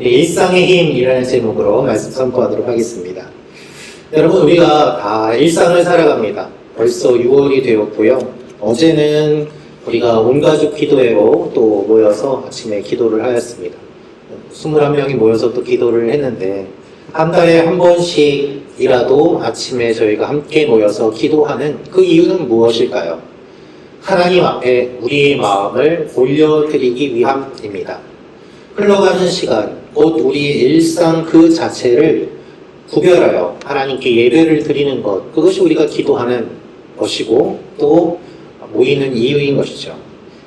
일상의 힘이라는 제목으로 말씀 선포하도록 하겠습니다. 여러분, 우리가 다 일상을 살아갑니다. 벌써 6월이 되었고요. 어제는 우리가 온가족 기도회로 또 모여서 아침에 기도를 하였습니다. 21명이 모여서 또 기도를 했는데, 한 달에 한 번씩이라도 아침에 저희가 함께 모여서 기도하는 그 이유는 무엇일까요? 하나님 앞에 우리의 마음을 올려드리기 위함입니다. 흘러가는 시간, 곧 우리의 일상 그 자체를 구별하여 하나님께 예배를 드리는 것, 그것이 우리가 기도하는 것이고 또 모이는 이유인 것이죠.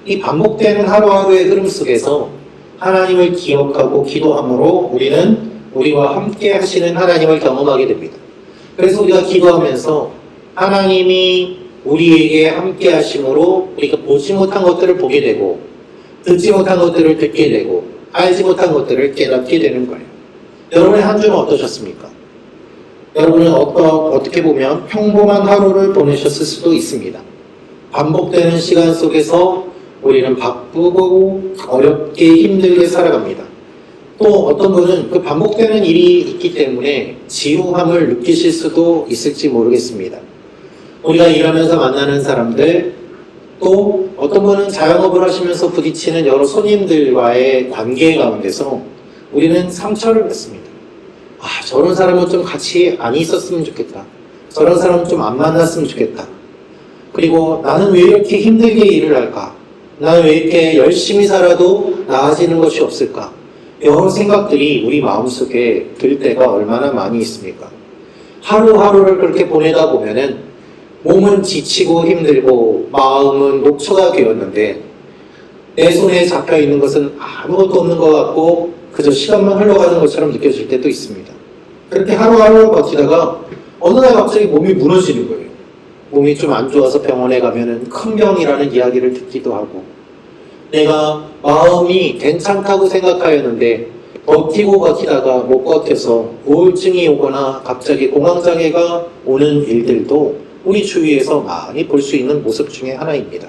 이 반복되는 하루하루의 흐름 속에서 하나님을 기억하고 기도함으로 우리는 우리와 함께 하시는 하나님을 경험하게 됩니다. 그래서 우리가 기도하면서 하나님이 우리에게 함께 하심으로 우리가 보지 못한 것들을 보게 되고 듣지 못한 것들을 듣게 되고 알지 못한 것들을 깨닫게 되는 거예요. 여러분의 한 주는 어떠셨습니까? 여러분은 어떻게 보면 평범한 하루를 보내셨을 수도 있습니다. 반복되는 시간 속에서 우리는 바쁘고 어렵게 힘들게 살아갑니다. 또 어떤 분은 그 반복되는 일이 있기 때문에 지루함을 느끼실 수도 있을지 모르겠습니다. 우리가 일하면서 만나는 사람들, 또 어떤 분은 자영업을 하시면서 부딪히는 여러 손님들과의 관계 가운데서 우리는 상처를 받습니다. 저런 사람은 좀 같이 안 있었으면 좋겠다. 저런 사람은 좀 안 만났으면 좋겠다. 그리고 나는 왜 이렇게 힘들게 일을 할까? 나는 왜 이렇게 열심히 살아도 나아지는 것이 없을까? 여러 생각들이 우리 마음속에 들 때가 얼마나 많이 있습니까? 하루하루를 그렇게 보내다 보면은 몸은 지치고 힘들고 마음은 녹초가 되었는데 내 손에 잡혀있는 것은 아무것도 없는 것 같고 그저 시간만 흘러가는 것처럼 느껴질 때도 있습니다. 그렇게 하루하루 버티다가 어느 날 갑자기 몸이 무너지는 거예요. 몸이 좀 안 좋아서 병원에 가면은 큰 병이라는 이야기를 듣기도 하고, 내가 마음이 괜찮다고 생각하였는데 버티고 버티다가 못 버텨서 우울증이 오거나 갑자기 공황장애가 오는 일들도 우리 주위에서 많이 볼 수 있는 모습 중에 하나입니다.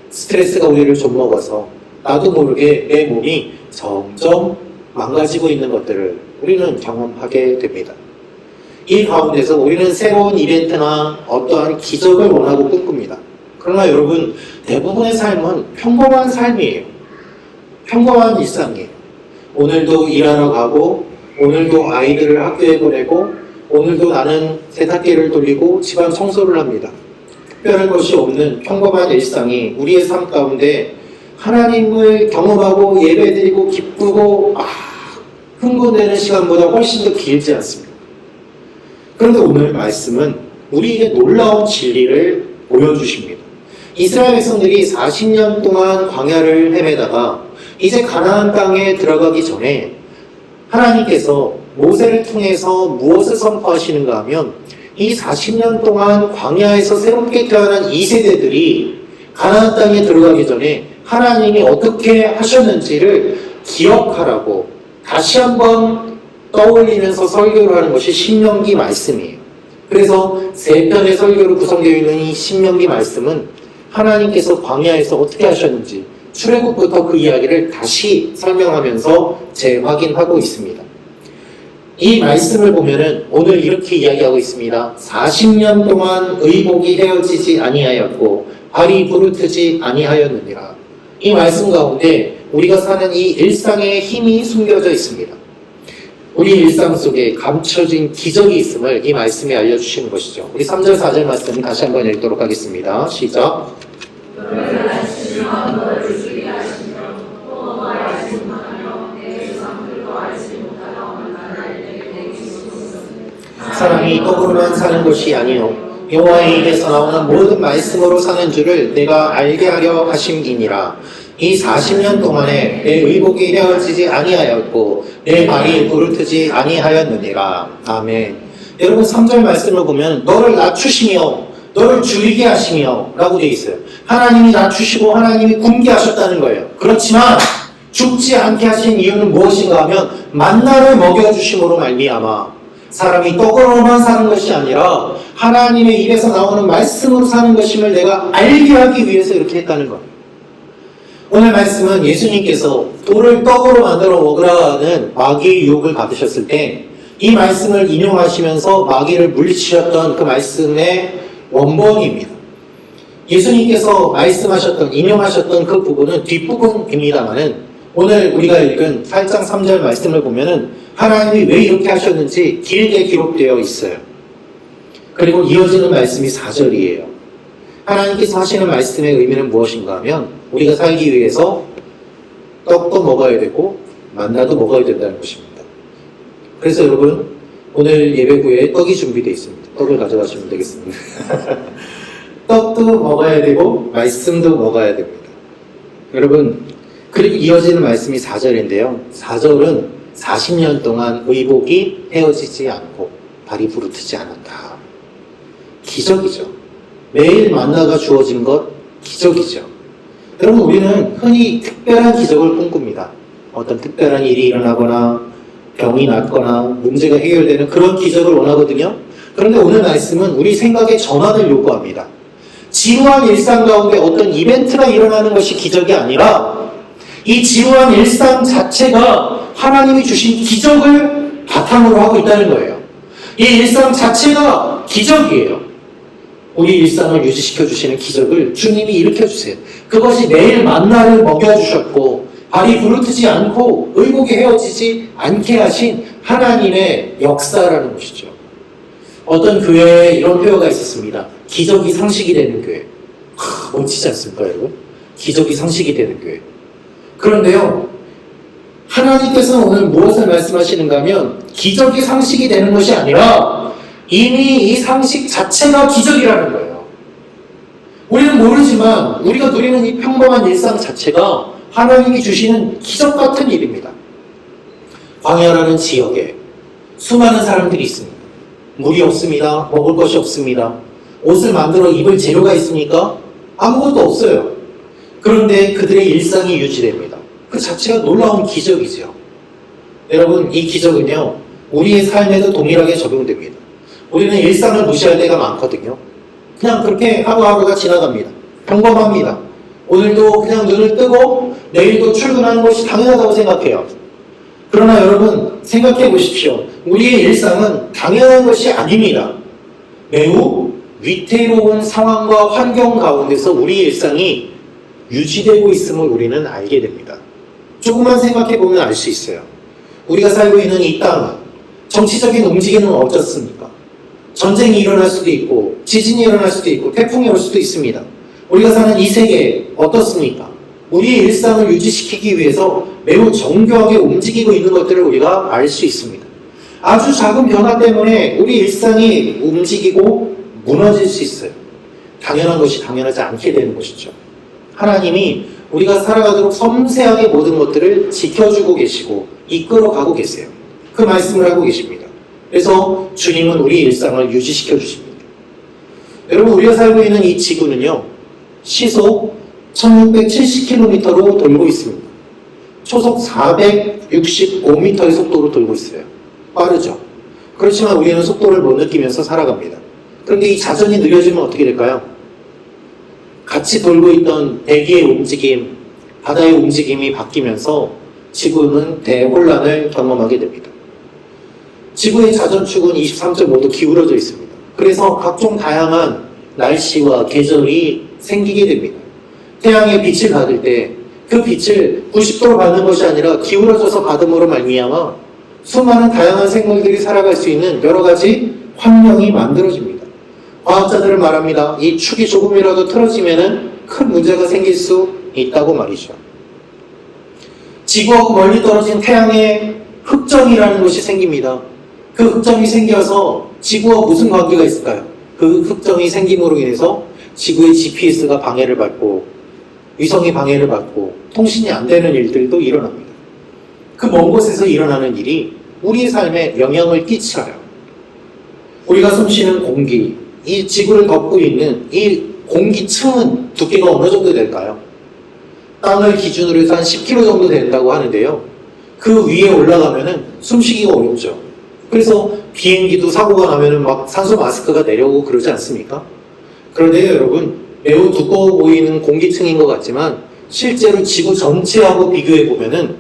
스트레스가 우리를 좀먹어서 나도 모르게 내 몸이 점점 망가지고 있는 것들을 우리는 경험하게 됩니다. 이 가운데서 우리는 새로운 이벤트나 어떠한 기적을 원하고 꿈꿉니다. 그러나 여러분, 대부분의 삶은 평범한 삶이에요. 평범한 일상이에요. 오늘도 일하러 가고, 오늘도 아이들을 학교에 보내고, 오늘도 나는 세탁기를 돌리고 집안 청소를 합니다. 특별한 것이 없는 평범한 일상이 우리의 삶 가운데 하나님을 경험하고 예배드리고 기쁘고 흥분되는 시간보다 훨씬 더 길지 않습니다. 그런데 오늘 말씀은 우리에게 놀라운 진리를 보여주십니다. 이스라엘 백성들이 40년 동안 광야를 헤매다가 이제 가나안 땅에 들어가기 전에 하나님께서 모세를 통해서 무엇을 선포하시는가 하면 이 40년 동안 광야에서 새롭게 태어난 2세대들이 가나안 땅에 들어가기 전에 하나님이 어떻게 하셨는지를 기억하라고 다시 한번 떠올리면서 설교를 하는 것이 신명기 말씀이에요. 그래서 3편의 설교로 구성되어 있는 이 신명기 말씀은 하나님께서 광야에서 어떻게 하셨는지 출애굽부터 그 이야기를 다시 설명하면서 재확인하고 있습니다. 이 말씀을 보면은 오늘 이렇게 이야기하고 있습니다. 40년 동안 의복이 헤어지지 아니하였고 발이 부르트지 아니하였느니라. 이 말씀 가운데 우리가 사는 이 일상의 힘이 숨겨져 있습니다. 우리 일상 속에 감춰진 기적이 있음을 이 말씀이 알려주시는 것이죠. 우리 3절 4절 말씀 다시 한번 읽도록 하겠습니다. 시작. 사람이 떡으로만 사는 것이 아니요 여호와의 입에서 나오는 모든 말씀으로 사는 줄을 내가 알게 하려 하심이니라. 이 40년 동안에 내 의복이 헤어지지 아니하였고 내 발이 부르트지 아니하였느니라. 아멘. 여러분 3절 말씀을 보면 너를 낮추시며 너를 줄이게 하시며 라고 되어 있어요. 하나님이 낮추시고 하나님이 굶게 하셨다는 거예요. 그렇지만 죽지 않게 하신 이유는 무엇인가 하면 만나를 먹여주심으로 말미암아 사람이 떡으로만 사는 것이 아니라 하나님의 입에서 나오는 말씀으로 사는 것임을 내가 알게 하기 위해서 이렇게 했다는 거예요. 오늘 말씀은 예수님께서 돌을 떡으로 만들어 먹으라는 마귀의 유혹을 받으셨을 때 이 말씀을 인용하시면서 마귀를 물리치셨던 그 말씀의 원본입니다. 예수님께서 말씀하셨던, 인용하셨던 그 부분은 뒷부분입니다만은 오늘 우리가 읽은 8장 3절 말씀을 보면은 하나님이 왜 이렇게 하셨는지 길게 기록되어 있어요. 그리고 이어지는 말씀이 4절이에요. 하나님께서 하시는 말씀의 의미는 무엇인가 하면 우리가 살기 위해서 떡도 먹어야 되고 만나도 먹어야 된다는 것입니다. 그래서 여러분 오늘 예배 후에 떡이 준비되어 있습니다. 떡을 가져가시면 되겠습니다. 떡도 먹어야 되고 말씀도 먹어야 됩니다. 여러분 그리고 이어지는 말씀이 4절인데요. 4절은 40년 동안 의복이 헤어지지 않고 발이 부르트지 않았다. 기적이죠. 매일 만나가 주어진 것 기적이죠. 여러분 우리는 흔히 특별한 기적을 꿈꿉니다. 어떤 특별한 일이 일어나거나 병이 낫거나 문제가 해결되는 그런 기적을 원하거든요. 그런데 오늘 말씀은 우리 생각의 전환을 요구합니다. 지루한 일상 가운데 어떤 이벤트가 일어나는 것이 기적이 아니라 이 지루한 일상 자체가 하나님이 주신 기적을 바탕으로 하고 있다는 거예요. 이 일상 자체가 기적이에요. 우리 일상을 유지시켜 주시는 기적을 주님이 일으켜 주세요. 그것이 매일 만나를 먹여주셨고 발이 부르트지 않고 의복이 헤어지지 않게 하신 하나님의 역사라는 것이죠. 어떤 교회에 이런 표어가 있었습니다. 기적이 상식이 되는 교회. 멋지지 않습니까, 여러분? 기적이 상식이 되는 교회. 그런데요, 하나님께서는 오늘 무엇을 말씀하시는가 하면 기적이 상식이 되는 것이 아니라 이미 이 상식 자체가 기적이라는 거예요. 우리는 모르지만 우리가 누리는 이 평범한 일상 자체가 하나님이 주시는 기적 같은 일입니다. 광야라는 지역에 수많은 사람들이 있습니다. 물이 없습니다. 먹을 것이 없습니다. 옷을 만들어 입을 재료가 있습니까? 아무것도 없어요. 그런데 그들의 일상이 유지됩니다. 그 자체가 놀라운 기적이죠. 여러분, 이 기적은요, 우리의 삶에도 동일하게 적용됩니다. 우리는 일상을 무시할 때가 많거든요. 그냥 그렇게 하루하루가 지나갑니다. 평범합니다. 오늘도 그냥 눈을 뜨고 내일도 출근하는 것이 당연하다고 생각해요. 그러나 여러분 생각해 보십시오. 우리의 일상은 당연한 것이 아닙니다. 매우 위태로운 상황과 환경 가운데서 우리의 일상이 유지되고 있음을 우리는 알게 됩니다. 조금만 생각해 보면 알 수 있어요. 우리가 살고 있는 이 땅은 정치적인 움직임은 어떻습니까? 전쟁이 일어날 수도 있고 지진이 일어날 수도 있고 태풍이 올 수도 있습니다. 우리가 사는 이 세계 어떻습니까? 우리의 일상을 유지시키기 위해서 매우 정교하게 움직이고 있는 것들을 우리가 알 수 있습니다. 아주 작은 변화 때문에 우리 일상이 움직이고 무너질 수 있어요. 당연한 것이 당연하지 않게 되는 것이죠. 하나님이 우리가 살아가도록 섬세하게 모든 것들을 지켜주고 계시고 이끌어가고 계세요. 그 말씀을 하고 계십니다. 그래서 주님은 우리 일상을 유지시켜 주십니다. 여러분 우리가 살고 있는 이 지구는요, 시속 1670km로 돌고 있습니다. 초속 465m의 속도로 돌고 있어요. 빠르죠. 그렇지만 우리는 속도를 못 느끼면서 살아갑니다. 그런데 이 자전이 느려지면 어떻게 될까요? 같이 돌고 있던 대기의 움직임, 바다의 움직임이 바뀌면서 지구는 대혼란을 경험하게 됩니다. 지구의 자전축은 23.5도 기울어져 있습니다. 그래서 각종 다양한 날씨와 계절이 생기게 됩니다. 태양의 빛을 받을 때 그 빛을 90도로 받는 것이 아니라 기울어져서 받음으로 말미암아 수많은 다양한 생물들이 살아갈 수 있는 여러 가지 환경이 만들어집니다. 과학자들은 말합니다. 이 축이 조금이라도 틀어지면은 큰 문제가 생길 수 있다고 말이죠. 지구하고 멀리 떨어진 태양에 흑점이라는 것이 생깁니다. 그 흑점이 생겨서 지구와 무슨 관계가 있을까요? 그 흑점이 생김으로 인해서 지구의 GPS가 방해를 받고 위성이 방해를 받고 통신이 안 되는 일들도 일어납니다. 그 먼 곳에서 일어나는 일이 우리의 삶에 영향을 끼쳐요. 우리가 숨쉬는 공기, 이 지구를 덮고 있는 이 공기층은 두께가 어느 정도 될까요? 땅을 기준으로 해서 한 10km 정도 된다고 하는데요. 그 위에 올라가면은 숨쉬기가 어렵죠. 그래서 비행기도 사고가 나면은 막 산소 마스크가 내려오고 그러지 않습니까? 그런데 여러분, 매우 두꺼워 보이는 공기층인 것 같지만 실제로 지구 전체하고 비교해 보면은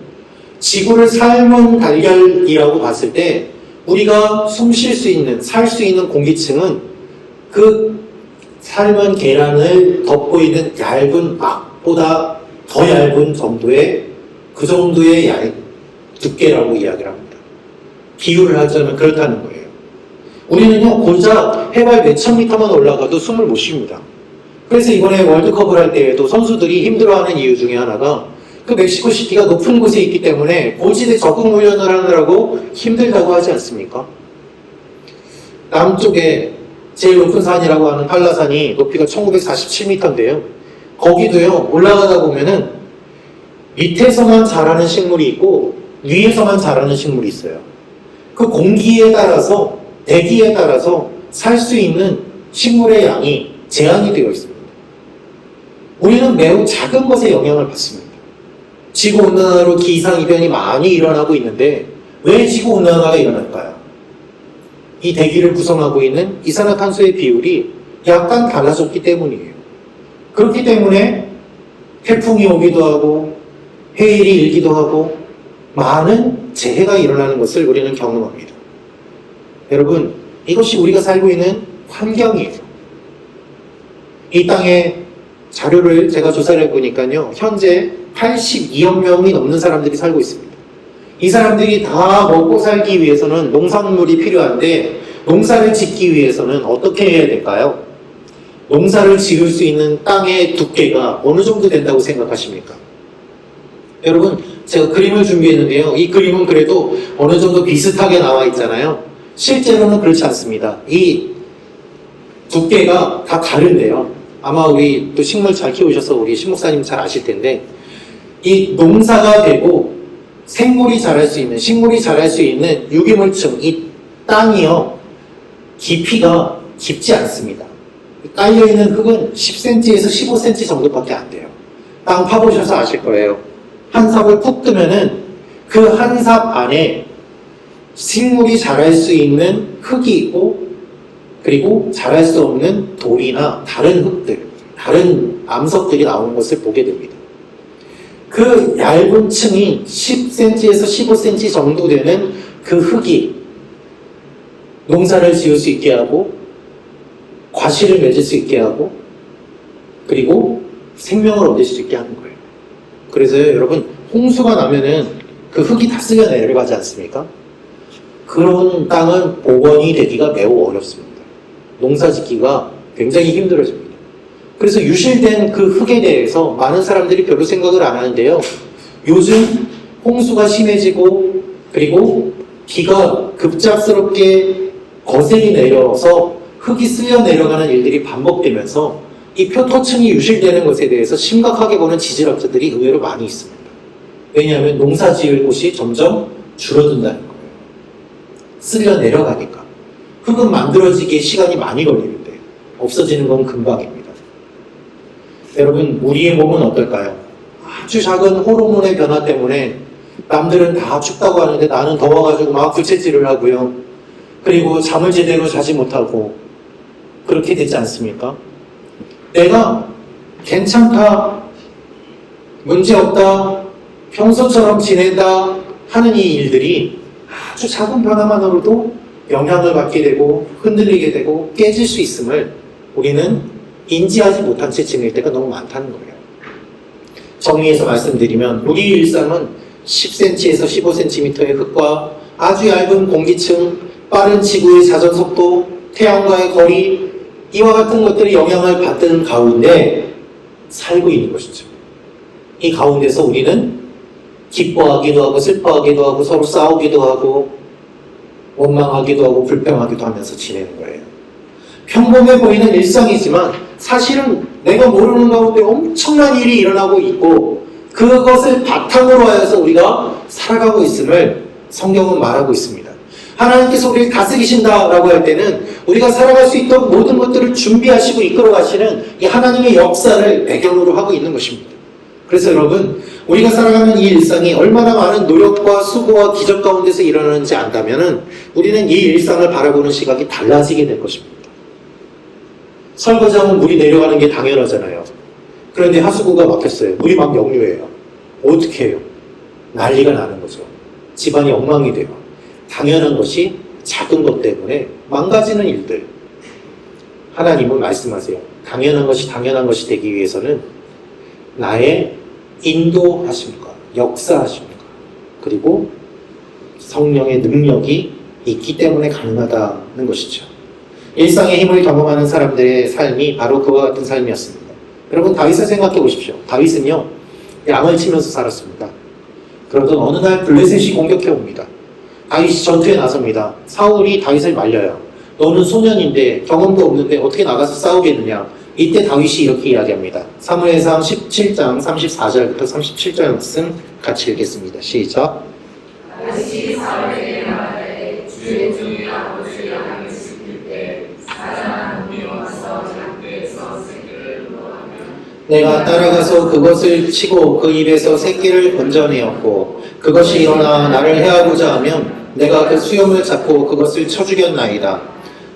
지구를 삶은 달걀이라고 봤을 때 우리가 숨 쉴 수 있는, 살 수 있는 공기층은 그 삶은 계란을 덮고 있는 얇은 막보다 더 얇은 정도의 그 정도의 두께라고 이야기를 합니다. 비유를 하자면 그렇다는 거예요. 우리는요, 고작 해발 몇천 미터만 올라가도 숨을 못 쉽니다. 그래서 이번에 월드컵을 할 때에도 선수들이 힘들어하는 이유 중에 하나가 그 멕시코시티가 높은 곳에 있기 때문에 고지대 적응 훈련을 하느라고 힘들다고 하지 않습니까? 남쪽에 제일 높은 산이라고 하는 한라산이 높이가 1947m인데요. 거기도요, 올라가다 보면은 밑에서만 자라는 식물이 있고 위에서만 자라는 식물이 있어요. 그 공기에 따라서, 대기에 따라서 살 수 있는 식물의 양이 제한이 되어 있습니다. 우리는 매우 작은 것에 영향을 받습니다. 지구온난화로 기상이변이 많이 일어나고 있는데 왜 지구온난화가 일어날까요? 이 대기를 구성하고 있는 이산화탄소의 비율이 약간 달라졌기 때문이에요. 그렇기 때문에 태풍이 오기도 하고 해일이 일기도 하고 많은 재해가 일어나는 것을 우리는 경험합니다. 여러분, 이것이 우리가 살고 있는 환경이에요. 이 땅에 자료를 제가 조사를 해보니까요, 현재 82억 명이 넘는 사람들이 살고 있습니다. 이 사람들이 다 먹고 살기 위해서는 농산물이 필요한데 농사를 짓기 위해서는 어떻게 해야 될까요? 농사를 지을 수 있는 땅의 두께가 어느 정도 된다고 생각하십니까? 여러분, 제가 그림을 준비했는데요. 이 그림은 그래도 어느 정도 비슷하게 나와 있잖아요. 실제로는 그렇지 않습니다. 이 두께가 다 다른데요. 아마 우리 또 식물 잘 키우셔서 우리 신목사님 잘 아실 텐데, 이 농사가 되고 생물이 자랄 수 있는, 식물이 자랄 수 있는 유기물층, 이 땅이요, 깊이가 깊지 않습니다. 깔려있는 흙은 10cm에서 15cm 정도밖에 안 돼요. 땅 파보셔서 아실 거예요. 한 삽을 푹 뜨면은 그 한 삽 안에 식물이 자랄 수 있는 흙이 있고, 그리고 자랄 수 없는 돌이나 다른 흙들, 다른 암석들이 나오는 것을 보게 됩니다. 그 얇은 층이 10cm에서 15cm 정도 되는 그 흙이 농사를 지을 수 있게 하고, 과실을 맺을 수 있게 하고, 그리고 생명을 얻을 수 있게 하는 거예요. 그래서 여러분, 홍수가 나면은 그 흙이 다 쓸려 내려가지 않습니까? 그런 땅은 복원이 되기가 매우 어렵습니다. 농사 짓기가 굉장히 힘들어집니다. 그래서 유실된 그 흙에 대해서 많은 사람들이 별로 생각을 안 하는데요. 요즘 홍수가 심해지고, 그리고 비가 급작스럽게 거세게 내려서 흙이 쓸려 내려가는 일들이 반복되면서 이 표토층이 유실되는 것에 대해서 심각하게 보는 지질학자들이 의외로 많이 있습니다. 왜냐하면 농사 지을 곳이 점점 줄어든다는 거예요. 쓸려 내려가니까. 흙은 만들어지기에 시간이 많이 걸리는데 없어지는 건 금방입니다. 여러분, 우리의 몸은 어떨까요? 아주 작은 호르몬의 변화 때문에 남들은 다 춥다고 하는데 나는 더워가지고 막 부채질을 하고요. 그리고 잠을 제대로 자지 못하고 그렇게 되지 않습니까? 내가 괜찮다, 문제없다, 평소처럼 지낸다 하는 이 일들이 아주 작은 변화만으로도 영향을 받게 되고 흔들리게 되고 깨질 수 있음을 우리는 인지하지 못한 채 지낼 때가 너무 많다는 거예요. 정리해서 말씀드리면 우리 일상은 10cm에서 15cm의 흙과 아주 얇은 공기층, 빠른 지구의 자전 속도, 태양과의 거리, 이와 같은 것들이 영향을 받는 가운데 살고 있는 것이죠. 이 가운데서 우리는 기뻐하기도 하고 슬퍼하기도 하고 서로 싸우기도 하고 원망하기도 하고 불평하기도 하면서 지내는 거예요. 평범해 보이는 일상이지만 사실은 내가 모르는 가운데 엄청난 일이 일어나고 있고 그것을 바탕으로 하여서 우리가 살아가고 있음을 성경은 말하고 있습니다. 하나님께서 우리를 다스리신다라고 할 때는 우리가 살아갈 수 있도록 모든 것들을 준비하시고 이끌어 가시는 이 하나님의 역사를 배경으로 하고 있는 것입니다. 그래서 여러분, 우리가 살아가는 이 일상이 얼마나 많은 노력과 수고와 기적 가운데서 일어나는지 안다면은 우리는 이 일상을 바라보는 시각이 달라지게 될 것입니다. 설거지하면 물이 내려가는 게 당연하잖아요. 그런데 하수구가 막혔어요. 물이 막 역류해요. 어떻게 해요? 난리가 나는 거죠. 집안이 엉망이 돼요. 당연한 것이 작은 것 때문에 망가지는 일들. 하나님은 말씀하세요. 당연한 것이 되기 위해서는 나의 인도하심과 역사하심과 그리고 성령의 능력이 있기 때문에 가능하다는 것이죠. 일상의 힘을 경험하는 사람들의 삶이 바로 그와 같은 삶이었습니다. 여러분, 다윗을 생각해 보십시오. 다윗은요, 양을 치면서 살았습니다. 그러던 어느 날 블레셋이 공격해 옵니다. 다윗이 전투에 나섭니다. 사울이 다윗을 말려요. 너는 소년인데 경험도 없는데 어떻게 나가서 싸우겠느냐. 이때 다윗이 이렇게 이야기합니다. 사무엘상 17장 34절부터 37절 말씀 같이 읽겠습니다. 시작. 다윗이 사울에게 말하되 주의 종이 아버지의 양을 지킬 때 사자나 곰이 와서 장대에서 새끼를 물어가면 내가 따라가서 그것을 치고 그 입에서 새끼를 건져내었고 그것이 일어나 나를 해하고자 하면 내가 그 수염을 잡고 그것을 쳐 죽였나이다.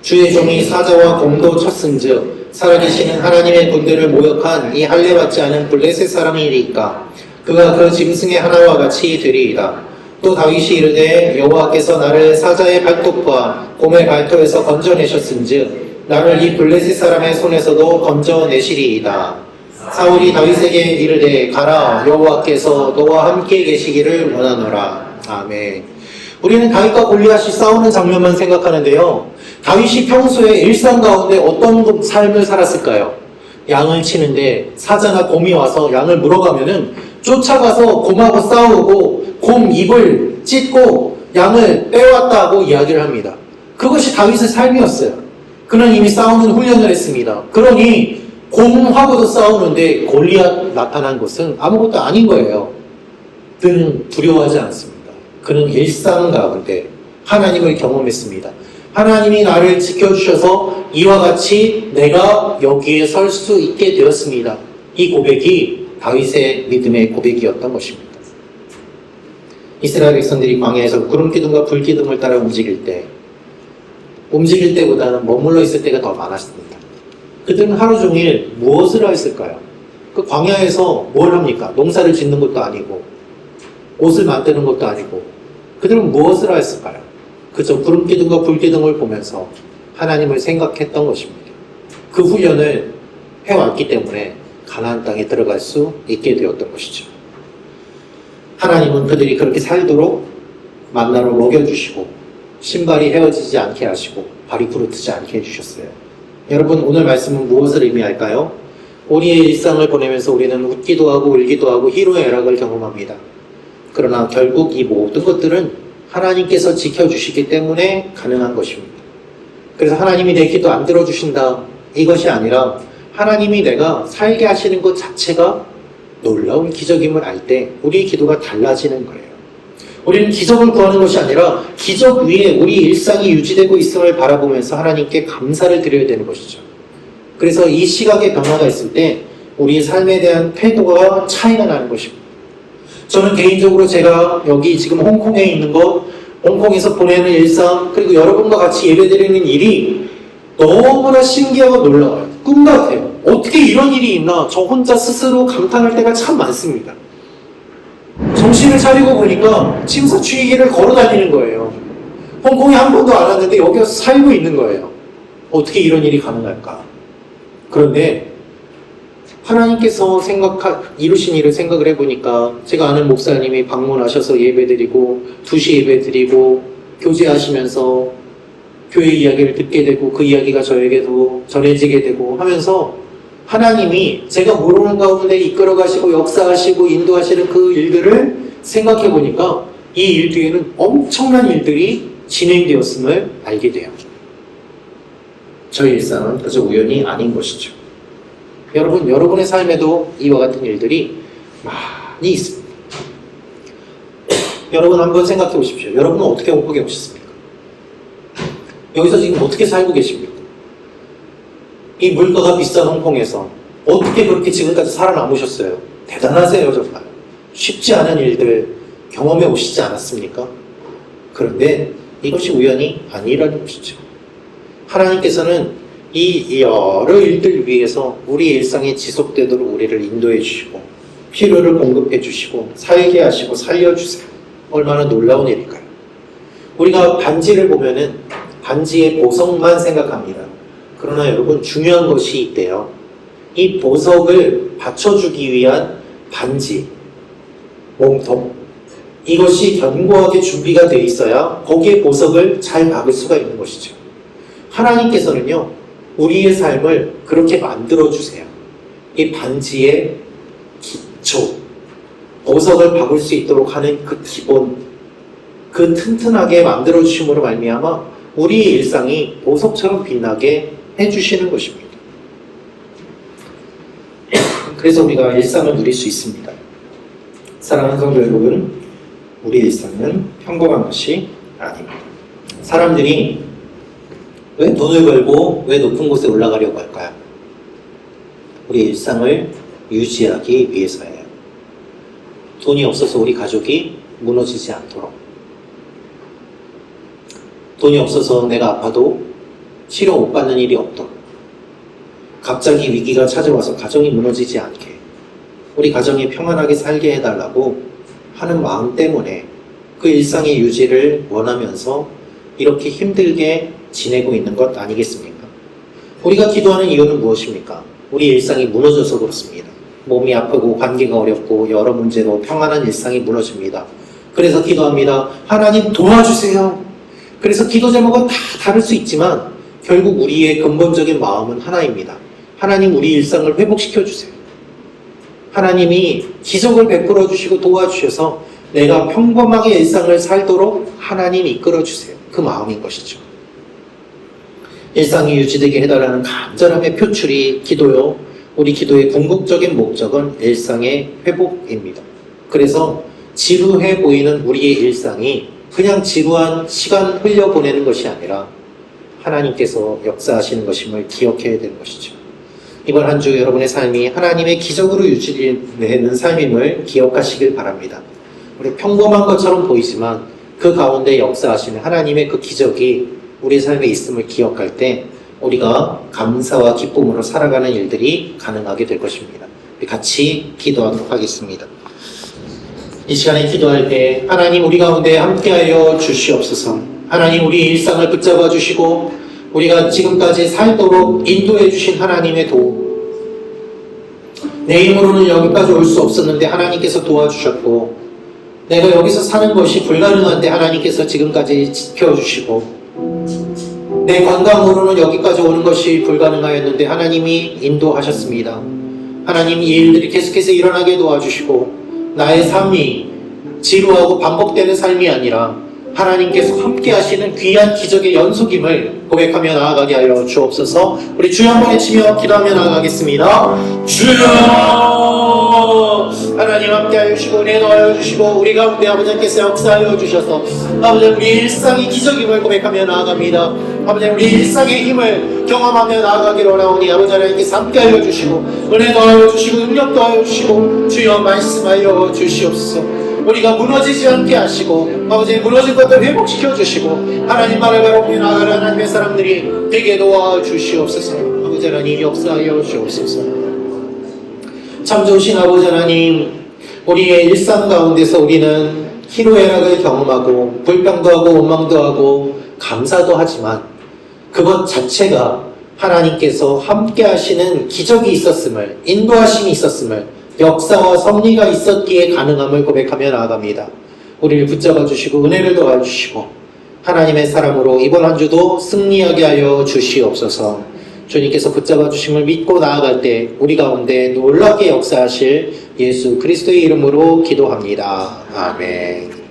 주의 종이 사자와 곰도 쳤은즉 살아계시는 하나님의 군대를 모욕한 이 할례받지 않은 블레셋 사람이리까 그가 그 짐승의 하나와 같이 되리이다. 또 다윗이 이르되 여호와께서 나를 사자의 발톱과 곰의 발톱에서 건져내셨은즉 나를 이 블레셋 사람의 손에서도 건져내시리이다. 사울이 다윗에게 이르되 가라 여호와께서 너와 함께 계시기를 원하노라. 아멘. 우리는 다윗과 골리앗이 싸우는 장면만 생각하는데요. 다윗이 평소에 일상 가운데 어떤 삶을 살았을까요? 양을 치는데 사자나 곰이 와서 양을 물어가면은 쫓아가서 곰하고 싸우고 곰 입을 찢고 양을 빼왔다고 이야기를 합니다. 그것이 다윗의 삶이었어요. 그는 이미 싸우는 훈련을 했습니다. 그러니 곰하고도 싸우는데 골리앗 나타난 것은 아무것도 아닌 거예요. 그는 두려워하지 않습니다. 그는 일상 가운데 하나님을 경험했습니다. 하나님이 나를 지켜주셔서 이와 같이 내가 여기에 설 수 있게 되었습니다. 이 고백이 다윗의 믿음의 고백이었던 것입니다. 이스라엘 백성들이 광야에서 구름기둥과 불기둥을 따라 움직일 때보다는 머물러 있을 때가 더 많았습니다. 그들은 하루 종일 무엇을 했을까요? 그 광야에서 뭘 합니까? 농사를 짓는 것도 아니고 옷을 만드는 것도 아니고 그들은 무엇을 했을까요? 그저 구름기둥과 불기둥을 보면서 하나님을 생각했던 것입니다. 그 훈련을 해왔기 때문에 가나안 땅에 들어갈 수 있게 되었던 것이죠. 하나님은 그들이 그렇게 살도록 만나로 먹여주시고 신발이 헤어지지 않게 하시고 발이 부르트지 않게 해주셨어요. 여러분, 오늘 말씀은 무엇을 의미할까요? 우리의 일상을 보내면서 우리는 웃기도 하고 울기도 하고 희로애락을 경험합니다. 그러나 결국 이 모든 것들은 하나님께서 지켜주시기 때문에 가능한 것입니다. 그래서 하나님이 내 기도 안 들어주신다 이것이 아니라 하나님이 내가 살게 하시는 것 자체가 놀라운 기적임을 알 때 우리의 기도가 달라지는 거예요. 우리는 기적을 구하는 것이 아니라 기적 위에 우리 일상이 유지되고 있음을 바라보면서 하나님께 감사를 드려야 되는 것이죠. 그래서 이 시각의 변화가 있을 때 우리의 삶에 대한 태도가 차이가 나는 것입니다. 저는 개인적으로 제가 여기 지금 홍콩에 있는 것, 홍콩에서 보내는 일상, 그리고 여러분과 같이 예배드리는 일이 너무나 신기하고 놀라워요. 꿈 같아요. 어떻게 이런 일이 있나 저 혼자 스스로 감탄할 때가 참 많습니다. 정신을 차리고 보니까 침사추이기를 걸어다니는 거예요. 홍콩에 한 번도 안 왔는데 여기 와서 살고 있는 거예요. 어떻게 이런 일이 가능할까? 그런데 하나님께서 이루신 일을 생각을 해보니까 제가 아는 목사님이 방문하셔서 예배드리고 2시 예배드리고 교제하시면서 교회 이야기를 듣게 되고 그 이야기가 저에게도 전해지게 되고 하면서 하나님이 제가 모르는 가운데 이끌어가시고 역사하시고 인도하시는 그 일들을 생각해 보니까 이 일 뒤에는 엄청난 일들이 진행되었음을 알게 돼요. 저희 일상은 그저 우연이 아닌 것이죠. 여러분의 삶에도 이와 같은 일들이 많이 있습니다. 여러분 한번 생각해 보십시오. 여러분은 어떻게 홍콩에 오셨습니까? 여기서 지금 어떻게 살고 계십니까? 이 물가가 비싼 홍콩에서 어떻게 그렇게 지금까지 살아남으셨어요? 대단하세요, 정말. 쉽지 않은 일들 경험해 오시지 않았습니까? 그런데 이것이 우연이 아니라는 것이죠. 하나님께서는 이 여러 일들 위해서 우리 일상이 지속되도록 우리를 인도해 주시고 필요를 공급해 주시고 살게 하시고 살려주세요. 얼마나 놀라운 일일까요? 우리가 반지를 보면은 반지의 보석만 생각합니다. 그러나 여러분 중요한 것이 있대요. 이 보석을 받쳐주기 위한 반지, 몸통, 이것이 견고하게 준비가 되어 있어야 거기에 보석을 잘 박을 수가 있는 것이죠. 하나님께서는요, 우리의 삶을 그렇게 만들어주세요. 이 반지의 기초, 보석을 박을 수 있도록 하는 그 기본, 그 튼튼하게 만들어주심으로 말미암아 우리의 일상이 보석처럼 빛나게 해주시는 것입니다. 그래서 우리가 일상을 누릴 수 있습니다. 사랑하는 성도 여러분, 우리의 일상은 평범한 것이 아닙니다. 사람들이 왜 돈을 벌고 왜 높은 곳에 올라가려고 할까요? 우리의 일상을 유지하기 위해서예요. 돈이 없어서 우리 가족이 무너지지 않도록, 돈이 없어서 내가 아파도 치료 못 받는 일이 없도록, 갑자기 위기가 찾아와서 가정이 무너지지 않게, 우리 가정이 평안하게 살게 해달라고 하는 마음 때문에 그 일상의 유지를 원하면서 이렇게 힘들게 지내고 있는 것 아니겠습니까? 우리가 기도하는 이유는 무엇입니까? 우리 일상이 무너져서 그렇습니다. 몸이 아프고 관계가 어렵고 여러 문제로 평안한 일상이 무너집니다. 그래서 기도합니다. 하나님 도와주세요. 그래서 기도 제목은 다 다를 수 있지만 결국 우리의 근본적인 마음은 하나입니다. 하나님 우리 일상을 회복시켜 주세요. 하나님이 기적을 베풀어 주시고 도와주셔서 내가 평범하게 일상을 살도록 하나님 이끌어 주세요. 그 마음인 것이죠. 일상이 유지되게 해달라는 간절함의 표출이 기도요. 우리 기도의 궁극적인 목적은 일상의 회복입니다. 그래서 지루해 보이는 우리의 일상이 그냥 지루한 시간 흘려보내는 것이 아니라 하나님께서 역사하시는 것임을 기억해야 되는 것이죠. 이번 한 주 여러분의 삶이 하나님의 기적으로 유지되는 삶임을 기억하시길 바랍니다. 우리 평범한 것처럼 보이지만 그 가운데 역사하시는 하나님의 그 기적이 우리 삶에 있음을 기억할 때 우리가 감사와 기쁨으로 살아가는 일들이 가능하게 될 것입니다. 우리 같이 기도하도록 하겠습니다. 이 시간에 기도할 때 하나님 우리 가운데 함께하여 주시옵소서. 하나님 우리 일상을 붙잡아 주시고 우리가 지금까지 살도록 인도해 주신 하나님의 도움, 내 힘으로는 여기까지 올 수 없었는데 하나님께서 도와주셨고 내가 여기서 사는 것이 불가능한데 하나님께서 지금까지 지켜주시고 내 건강으로는 여기까지 오는 것이 불가능하였는데 하나님이 인도하셨습니다. 하나님 이 일들이 계속해서 일어나게 도와주시고 나의 삶이 지루하고 반복되는 삶이 아니라 하나님께서 함께 하시는 귀한 기적의 연속임을 고백하며 나아가게 하여 주옵소서. 우리 주여 한번 외치며 기도하며 나아가겠습니다. 주여 하나님 함께 하여 주시고 은혜 더하여 주시고 우리 가운데 아버지께서 역사하여 주셔서 아버지 우리 일상이 기적임을 고백하며 나아갑니다. 아버지 우리 일상의 힘을 경험하며 나아가기를 원하오니 아버지 하나님께서 함께 하여 주시고 은혜 더하여 주시고 능력 더하여 주시고 주여 말씀하여 주시옵소서. 우리가 무너지지 않게 하시고 아버지 무너진 것들 회복시켜 주시고 하나님 말을 바라보며 나아가는 하나님의 사람들이 되게 도와주시옵소서. 아버지 하나님 역사하여 주옵소서. 참 좋으신 아버지 하나님, 우리의 일상 가운데서 우리는 희노애락을 경험하고 불평도 하고 원망도 하고 감사도 하지만 그것 자체가 하나님께서 함께 하시는 기적이 있었음을, 인도하심이 있었음을, 역사와 섭리가 있었기에 가능함을 고백하며 나아갑니다. 우리를 붙잡아 주시고 은혜를 도와주시고 하나님의 사람으로 이번 한 주도 승리하게 하여 주시옵소서. 주님께서 붙잡아 주심을 믿고 나아갈 때 우리 가운데 놀랍게 역사하실 예수 그리스도의 이름으로 기도합니다. 아멘.